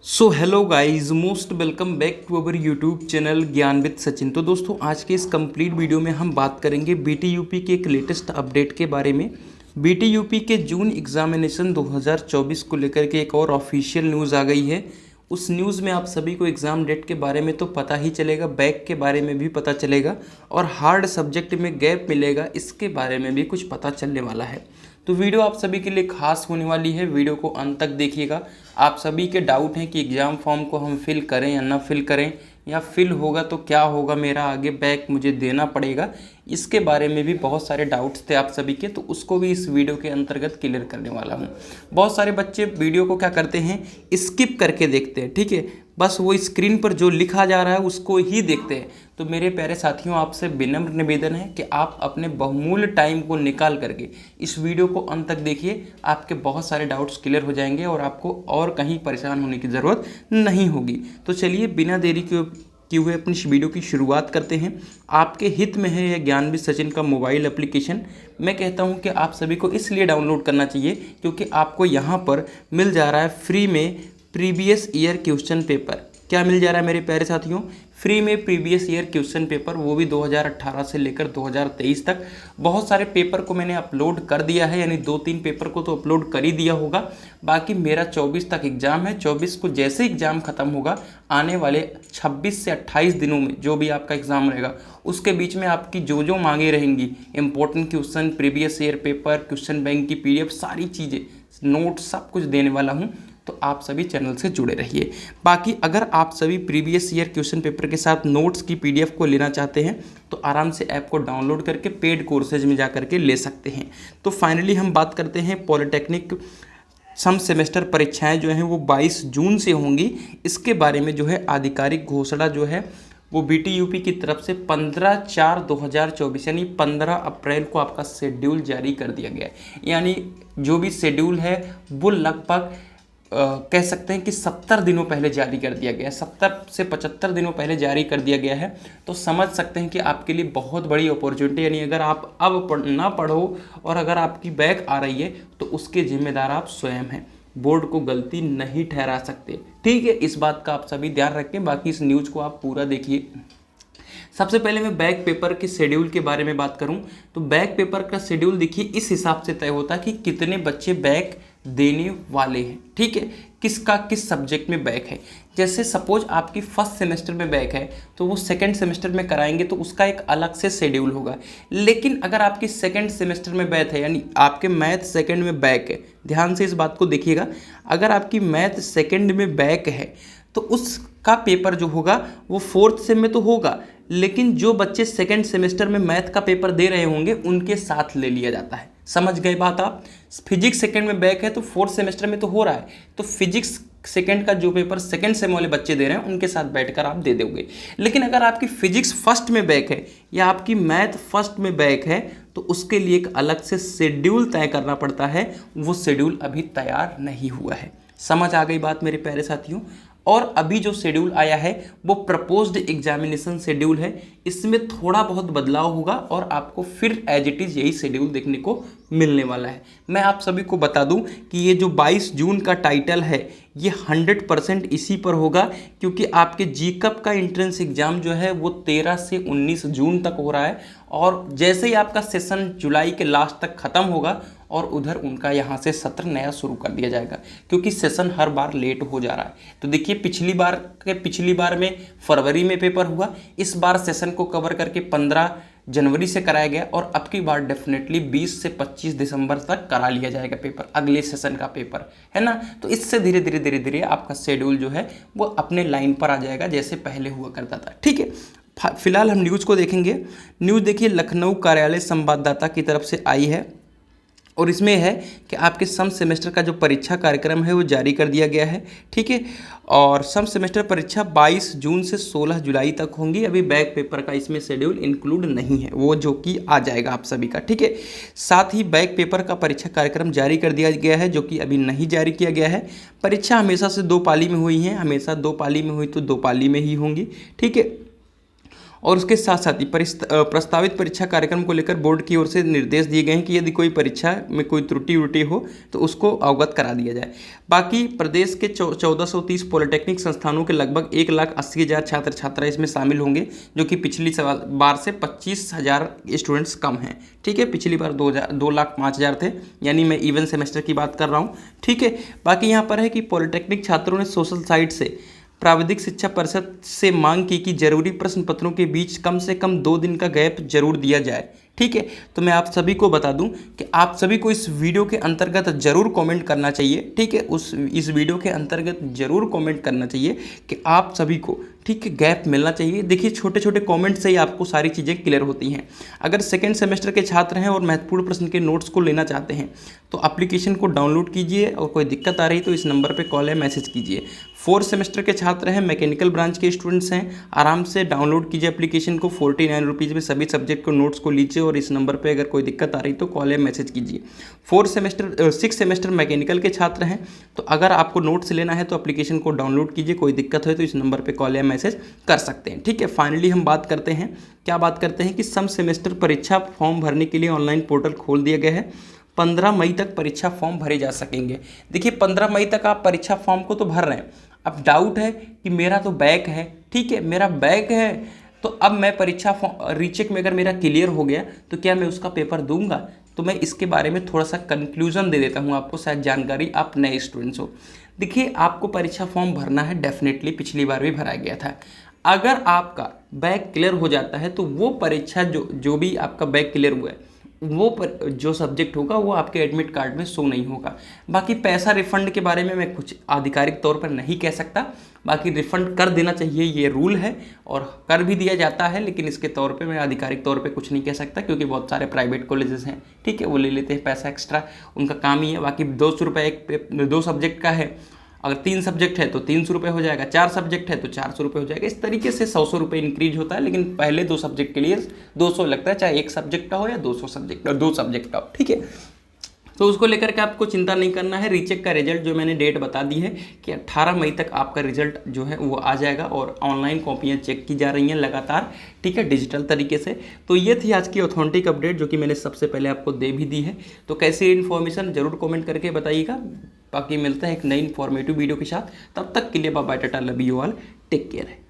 So hello guys, most welcome back to our YouTube channel Gyan with Sachin. तो दोस्तों, आज के इस कंप्लीट वीडियो में हम बात करेंगे बीटीयूपी के एक लेटेस्ट अपडेट के बारे में। बीटीयूपी के जून एग्जामिनेशन 2024 को लेकर के एक और ऑफिशियल न्यूज़ आ गई है। उस न्यूज़ में आप सभी को एग्ज़ाम डेट के बारे में तो पता ही चलेगा, बैक के बारे में भी पता चलेगा और हार्ड सब्जेक्ट में गैप मिलेगा, इसके बारे में भी कुछ पता चलने वाला है। तो वीडियो आप सभी के लिए खास होने वाली है, वीडियो को अंत तक देखिएगा। आप सभी के डाउट हैं कि एग्ज़ाम फॉर्म को हम फिल करें या ना फिल करें, या फिल होगा तो क्या होगा, मेरा आगे बैक मुझे देना पड़ेगा, इसके बारे में भी बहुत सारे डाउट्स थे आप सभी के, तो उसको भी इस वीडियो के अंतर्गत क्लियर करने वाला हूँ। बहुत सारे बच्चे वीडियो को क्या करते हैं, स्किप करके देखते हैं, ठीक है, बस वो स्क्रीन पर जो लिखा जा रहा है उसको ही देखते हैं। तो मेरे प्यारे साथियों, आपसे विनम्र निवेदन है कि आप अपने बहुमूल्य टाइम को निकाल करके इस वीडियो को अंत तक देखिए। आपके बहुत सारे डाउट्स क्लियर हो जाएंगे और आपको और कहीं परेशान होने की ज़रूरत नहीं होगी। तो चलिए बिना देरी किए हुए अपनी इस वीडियो की शुरुआत करते हैं। आपके हित में है यह ज्ञान विद सचिन का मोबाइल एप्लीकेशन। मैं कहता हूं कि आप सभी को इसलिए डाउनलोड करना चाहिए क्योंकि आपको यहां पर मिल जा रहा है फ्री में प्रीवियस ईयर क्वेश्चन पेपर। क्या मिल जा रहा है मेरे प्यारे साथियों? फ्री में प्रीवियस ईयर क्वेश्चन पेपर, वो भी 2018 से लेकर 2023 तक। बहुत सारे पेपर को मैंने अपलोड कर दिया है, यानी 2-3 पेपर को तो अपलोड कर ही दिया होगा। बाकी मेरा 24 तक एग्ज़ाम है। 24 को जैसे एग्ज़ाम ख़त्म होगा, आने वाले 26 से 28 दिनों में जो भी आपका एग्ज़ाम रहेगा, उसके बीच में आपकी जो जो मांगे रहेंगी, important question, previous year paper, question bank की PDF, सारी चीज़ें, नोट, सब कुछ देने वाला हूँ। तो आप सभी चैनल से जुड़े रहिए। बाकी अगर आप सभी प्रीवियस ईयर क्वेश्चन पेपर के साथ नोट्स की PDF को लेना चाहते हैं तो आराम से ऐप को डाउनलोड करके पेड कोर्सेज में जा करके ले सकते हैं। तो फाइनली हम बात करते हैं पॉलिटेक्निक सम सेमेस्टर परीक्षाएं जो हैं वो 22 जून से होंगी। इसके बारे में जो है आधिकारिक घोषणा जो है वो बीटीयूपी की तरफ से 15/4/2024 यानी 15 अप्रैल को आपका शेड्यूल जारी कर दिया गया है। यानी जो भी शेड्यूल है वो लगभग कह सकते हैं कि 70 दिनों पहले जारी कर दिया गया है। 70 से 75 दिनों पहले जारी कर दिया गया है। तो समझ सकते हैं कि आपके लिए बहुत बड़ी अपॉर्चुनिटी, यानी अगर आप अब ना पढ़ो और अगर आपकी बैक आ रही है तो उसके जिम्मेदार आप स्वयं हैं, बोर्ड को गलती नहीं ठहरा सकते। ठीक है, इस बात का आप सभी ध्यान रखें। बाकी इस न्यूज़ को आप पूरा देखिए। सबसे पहले मैं बैक पेपर के शेड्यूल के बारे में बात करूं तो बैक पेपर का शेड्यूल देखिए इस हिसाब से तय होता है कि कितने बच्चे बैक देने वाले हैं। ठीक है, किसका किस सब्जेक्ट में बैक है। जैसे सपोज आपकी फर्स्ट सेमेस्टर में बैक है तो वो सेकंड सेमेस्टर में कराएंगे तो उसका एक अलग से शेड्यूल होगा। लेकिन अगर आपकी सेकंड सेमेस्टर में बैक है, यानी आपके मैथ सेकंड में बैक है, ध्यान से इस बात को देखिएगा, अगर आपकी मैथ सेकंड में बैक है तो उसका पेपर जो होगा वो फोर्थ सेम में तो होगा, लेकिन जो बच्चे सेकंड सेमेस्टर में मैथ का पेपर दे रहे होंगे उनके साथ ले लिया जाता है। समझ गए बात आप? फिजिक्स सेकंड में बैक है तो फोर्थ सेमेस्टर में तो हो रहा है, तो फिजिक्स सेकंड का जो पेपर सेकंड सेम वाले बच्चे दे रहे हैं उनके साथ बैठकर आप दे दोगे। लेकिन अगर आपकी फिजिक्स फर्स्ट में बैक है या आपकी मैथ फर्स्ट में बैक है तो उसके लिए एक अलग से शेड्यूल तय करना पड़ता है। वो शेड्यूल अभी तैयार नहीं हुआ है। समझ आ गई बात मेरे प्यारे साथियों? और अभी जो शेड्यूल आया है वो प्रपोज्ड एग्जामिनेशन शेड्यूल है। इसमें थोड़ा बहुत बदलाव होगा और आपको फिर एज इट इज़ यही शेड्यूल देखने को मिलने वाला है। मैं आप सभी को बता दूं कि ये जो 22 जून का टाइटल है ये 100% इसी पर होगा, क्योंकि आपके जीकअप का एंट्रेंस एग्ज़ाम जो है वो 13 से 19 जून तक हो रहा है। और जैसे ही आपका सेशन जुलाई के लास्ट तक ख़त्म होगा और उधर उनका यहाँ से सत्र नया शुरू कर दिया जाएगा, क्योंकि सेशन हर बार लेट हो जा रहा है। तो देखिए पिछली बार में फरवरी में पेपर हुआ, इस बार सेशन को कवर करके 15 जनवरी से कराया गया और अब की बार डेफिनेटली 20 से 25 दिसंबर तक करा लिया जाएगा पेपर, अगले सेशन का पेपर, है ना। तो इससे धीरे धीरे आपका शेड्यूल जो है वो अपने लाइन पर आ जाएगा जैसे पहले हुआ करता था। ठीक है, फिलहाल हम न्यूज़ को देखेंगे। न्यूज़ देखिए लखनऊ कार्यालय संवाददाता की तरफ से आई है और इसमें है कि आपके सम सेमेस्टर का जो परीक्षा कार्यक्रम है वो जारी कर दिया गया है। ठीक है, और सम सेमेस्टर परीक्षा 22 जून से 16 जुलाई तक होंगी। अभी बैक पेपर का इसमें शेड्यूल इंक्लूड नहीं है, वो जो कि आ जाएगा आप सभी का। ठीक है, साथ ही बैक पेपर का परीक्षा कार्यक्रम जारी कर दिया गया है जो कि अभी नहीं जारी किया गया है। परीक्षा हमेशा से 2 पाली में हुई है, हमेशा 2 पाली में हुई तो 2 पाली में ही होंगी। ठीक है, और उसके साथ साथ ही प्रस्तावित परीक्षा कार्यक्रम को लेकर बोर्ड की ओर से निर्देश दिए गए हैं कि यदि कोई परीक्षा में कोई त्रुटि उटी हो तो उसको अवगत करा दिया जाए। बाकी प्रदेश के 1430 पॉलिटेक्निक संस्थानों के लगभग 1,80,000 छात्र छात्रा इसमें शामिल होंगे, जो कि पिछली बार से 25,000 स्टूडेंट्स कम हैं। ठीक है, पिछली बार 2,05,000 थे, यानी मैं इवन सेमेस्टर की बात कर रहा हूँ। ठीक है, बाकी यहाँ पर है कि पॉलिटेक्निक छात्रों ने सोशल साइट से प्राविधिक शिक्षा परिषद से मांग की कि जरूरी प्रश्न पत्रों के बीच कम से कम 2 दिन का गैप जरूर दिया जाए। ठीक है, तो मैं आप सभी को बता दूं कि आप सभी को इस वीडियो के अंतर्गत जरूर कमेंट करना चाहिए। ठीक है, इस वीडियो के अंतर्गत जरूर कमेंट करना चाहिए कि आप सभी को, ठीक है, गैप मिलना चाहिए। देखिए, छोटे छोटे कमेंट से ही आपको सारी चीज़ें क्लियर होती हैं। अगर सेकेंड सेमेस्टर के छात्र हैं और महत्वपूर्ण प्रश्न के नोट्स को लेना चाहते हैं तो एप्लीकेशन को डाउनलोड कीजिए, और कोई दिक्कत आ रही तो इस नंबर पर कॉल या मैसेज कीजिए। 4th सेमेस्टर के छात्र हैं, मैकेनिकल ब्रांच के स्टूडेंट्स हैं, आराम से डाउनलोड कीजिए एप्लीकेशन को। 49 रुपीज़ में सभी सब्जेक्ट को नोट्स को लीजिए, और इस नंबर पे अगर कोई दिक्कत आ रही तो कॉल या मैसेज कीजिए। 6th सेमेस्टर मैकेनिकल के छात्र हैं, तो अगर आपको नोट्स लेना है तो एप्लीकेशन को डाउनलोड कीजिए। कोई दिक्कत हो तो इस नंबर पे कॉल या मैसेज कर सकते हैं। ठीक है, फाइनली हम बात करते हैं कि सम सेमेस्टर परीक्षा फॉर्म भरने के लिए ऑनलाइन पोर्टल खोल दिया गया है। 15 मई तक परीक्षा फॉर्म भरे जा सकेंगे। देखिए, 15 मई तक आप परीक्षा फॉर्म को तो भर रहे हैं। अब डाउट है कि मेरा तो बैक है, ठीक है, मेरा बैक है, तो अब मैं परीक्षा रीचेक में अगर मेरा क्लियर हो गया तो क्या मैं उसका पेपर दूंगा? तो मैं इसके बारे में थोड़ा सा कंक्लूजन दे देता हूँ आपको, शायद जानकारी आप नए स्टूडेंट्स हो। देखिए, आपको परीक्षा फॉर्म भरना है, डेफिनेटली पिछली बार भी भरा गया था। अगर आपका बैक क्लियर हो जाता है तो वो परीक्षा जो भी आपका बैक क्लियर हुआ है वो जो सब्जेक्ट होगा वो आपके एडमिट कार्ड में शो नहीं होगा। बाकी पैसा रिफंड के बारे में मैं कुछ आधिकारिक तौर पर नहीं कह सकता। बाकी रिफंड कर देना चाहिए, ये रूल है, और कर भी दिया जाता है, लेकिन इसके तौर पे मैं आधिकारिक तौर पे कुछ नहीं कह सकता, क्योंकि बहुत सारे प्राइवेट कॉलेजेस हैं, ठीक है, वो ले लेते हैं पैसा एक्स्ट्रा, उनका काम ही है। बाकी 200 रुपये 2 सब्जेक्ट का है, अगर 3 सब्जेक्ट है तो 300 रुपये हो जाएगा, 4 सब्जेक्ट है तो 400 रुपये हो जाएगा। इस तरीके से 100 रुपये इंक्रीज होता है, लेकिन पहले 2 सब्जेक्ट के लिए 200 लगता है, चाहे 1 सब्जेक्ट का हो या 2 सब्जेक्ट का हो। ठीक है, तो उसको लेकर के आपको चिंता नहीं करना है। रीचेक का रिजल्ट जो मैंने डेट बता दी है कि 18 मई तक आपका रिजल्ट जो है वो आ जाएगा, और ऑनलाइन कॉपियाँ चेक की जा रही हैं लगातार, ठीक है, डिजिटल तरीके से। तो ये थी आज की ऑथेंटिक अपडेट जो कि मैंने सबसे पहले आपको दे भी दी है। तो कैसी इन्फॉर्मेशन ज़रूर कमेंट करके बताइएगा। बाकी मिलते हैं एक नई इन्फॉर्मेटिव वीडियो के साथ, तब तक के लिए bye bye, tata, love you all, take care है।